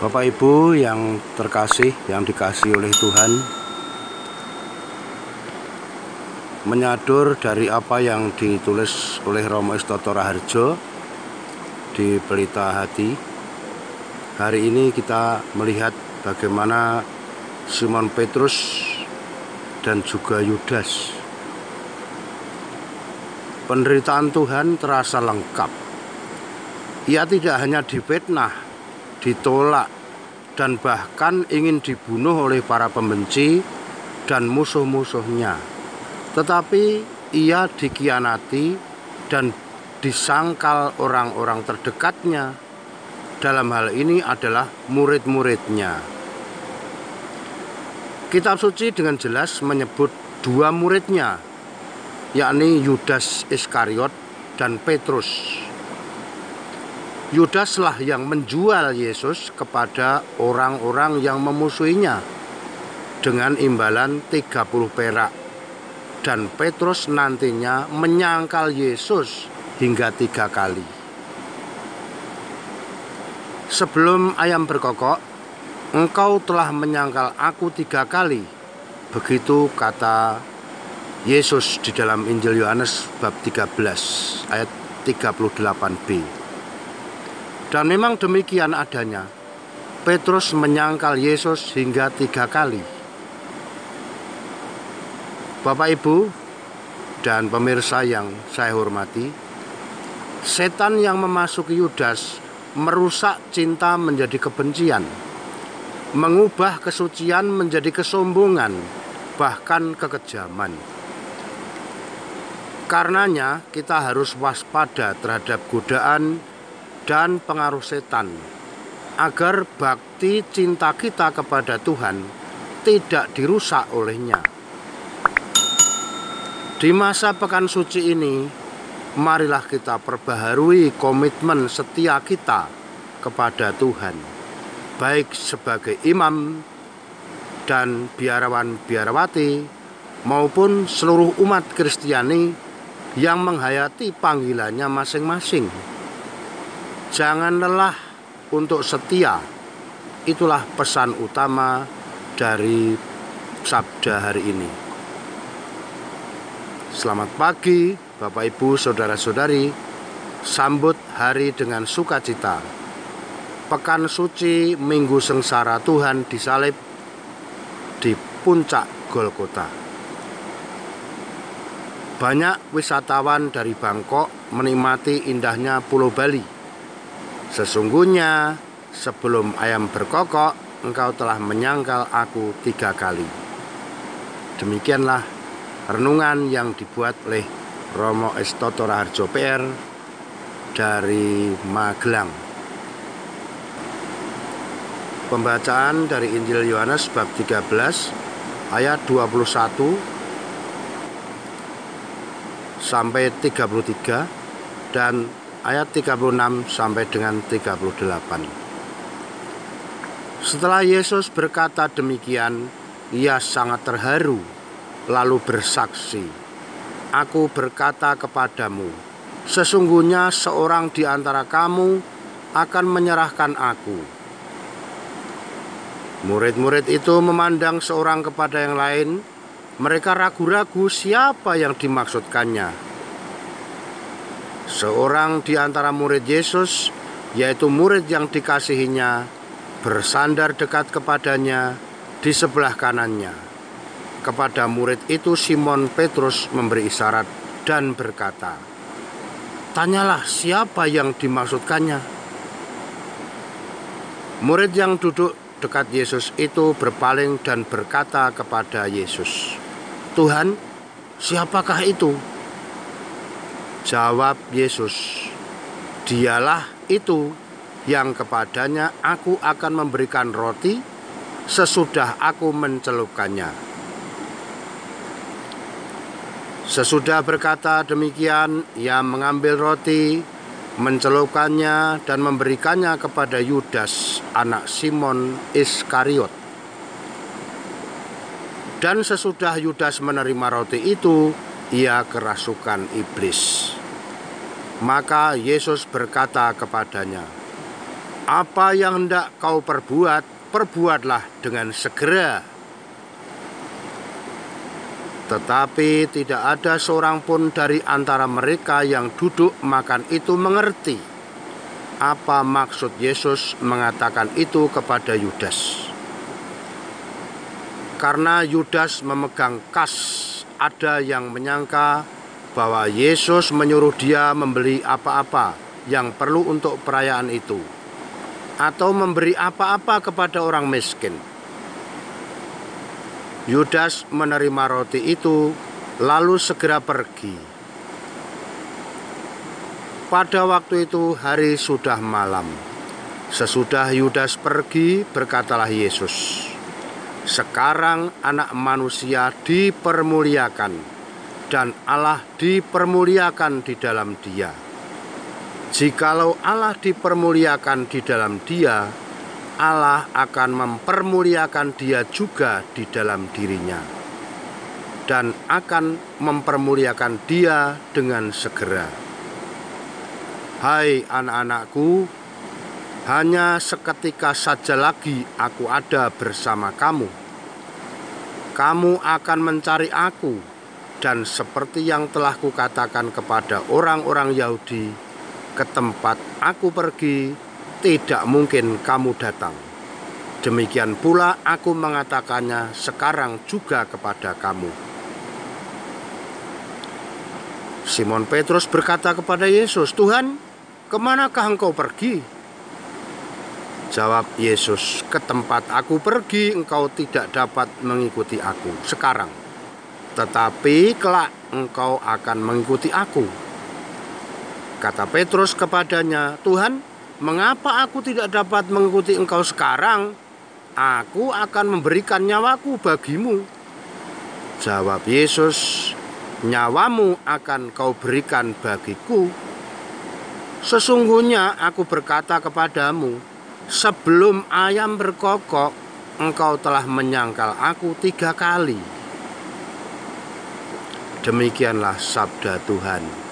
Bapak Ibu yang terkasih, yang dikasihi oleh Tuhan, menyadur dari apa yang ditulis oleh Romo Estoto Raharjo di Pelita Hati. Hari ini kita melihat bagaimana Simon Petrus dan juga Yudas. Penderitaan Tuhan terasa lengkap. Ia tidak hanya difitnah, ditolak, dan bahkan ingin dibunuh oleh para pembenci dan musuh-musuhnya. Tetapi ia dikhianati dan disangkal orang-orang terdekatnya. Dalam hal ini adalah murid-muridnya. Kitab suci dengan jelas menyebut dua muridnya, yakni Yudas Iskariot dan Petrus. Yudaslah yang menjual Yesus kepada orang-orang yang memusuhinya dengan imbalan 30 perak. Dan Petrus nantinya menyangkal Yesus hingga 3 kali. Sebelum ayam berkokok, engkau telah menyangkal aku 3 kali. Begitu kata Yesus di dalam Injil Yohanes bab 13 ayat 38b. Dan memang demikian adanya. Petrus menyangkal Yesus hingga 3 kali. Bapak Ibu dan pemirsa yang saya hormati, setan yang memasuki Yudas merusak cinta menjadi kebencian, mengubah kesucian menjadi kesombongan, bahkan kekejaman. Karenanya kita harus waspada terhadap godaan dan pengaruh setan, agar bakti cinta kita kepada Tuhan tidak dirusak olehnya. Di masa pekan suci ini, marilah kita perbaharui komitmen setia kita kepada Tuhan, baik sebagai imam dan biarawan-biarawati maupun seluruh umat Kristiani yang menghayati panggilannya masing-masing. Jangan lelah untuk setia. Itulah pesan utama dari sabda hari ini. Selamat pagi Bapak Ibu Saudara-saudari. Sambut hari dengan sukacita. Pekan suci Minggu Sengsara Tuhan disalib di puncak Golgota. Banyak wisatawan dari Bangkok menikmati indahnya Pulau Bali. Sesungguhnya sebelum ayam berkokok, engkau telah menyangkal aku 3 kali. Demikianlah renungan yang dibuat oleh Romo Estoto Raharjo PR dari Magelang. Pembacaan dari Injil Yohanes bab 13 ayat 21 sampai 33 dan ayat 36 sampai dengan 38. Setelah Yesus berkata demikian, ia sangat terharu, lalu bersaksi, "Aku berkata kepadamu, sesungguhnya seorang di antara kamu akan menyerahkan aku." Murid-murid itu memandang seorang kepada yang lain. Mereka ragu-ragu siapa yang dimaksudkannya. Seorang di antara murid Yesus, yaitu murid yang dikasihinya, bersandar dekat kepadanya di sebelah kanannya. Kepada murid itu Simon Petrus memberi isyarat dan berkata, "Tanyalah siapa yang dimaksudkannya." Murid yang duduk dekat Yesus itu berpaling dan berkata kepada Yesus, "Tuhan, siapakah itu?" Jawab Yesus, "Dialah itu yang kepadanya aku akan memberikan roti sesudah aku mencelupkannya." Sesudah berkata demikian, ia mengambil roti, mencelupkannya dan memberikannya kepada Yudas, anak Simon Iskariot. Dan sesudah Yudas menerima roti itu, ia kerasukan iblis. Maka Yesus berkata kepadanya, Apa yang hendak kau perbuat, perbuatlah dengan segera. Tetapi tidak ada seorang pun dari antara mereka yang duduk makan itu mengerti apa maksud Yesus mengatakan itu kepada Yudas. Karena Yudas memegang kas, ada yang menyangka bahwa Yesus menyuruh dia membeli apa-apa yang perlu untuk perayaan itu, atau memberi apa-apa kepada orang miskin. Yudas menerima roti itu, lalu segera pergi. Pada waktu itu hari sudah malam. Sesudah Yudas pergi, berkatalah Yesus, "Sekarang Anak Manusia dipermuliakan, dan Allah dipermuliakan di dalam Dia. Jikalau Allah dipermuliakan di dalam Dia, Allah akan mempermuliakan Dia juga di dalam dirinya, dan akan mempermuliakan Dia dengan segera. Hai anak-anakku, hanya seketika saja lagi aku ada bersama kamu. Kamu akan mencari aku, dan seperti yang telah kukatakan kepada orang-orang Yahudi, ke tempat aku pergi, tidak mungkin kamu datang. Demikian pula aku mengatakannya sekarang juga kepada kamu." Simon Petrus berkata kepada Yesus, "Tuhan, kemanakah engkau pergi?" Jawab Yesus, "Ke tempat aku pergi engkau tidak dapat mengikuti aku sekarang, tetapi kelak engkau akan mengikuti aku." Kata Petrus kepadanya, "Tuhan, mengapa aku tidak dapat mengikuti engkau sekarang? Aku akan memberikan nyawaku bagimu." Jawab Yesus, "Nyawamu akan kau berikan bagiku. Sesungguhnya aku berkata kepadamu, sebelum ayam berkokok, engkau telah menyangkal aku 3 kali." Demikianlah sabda Tuhan.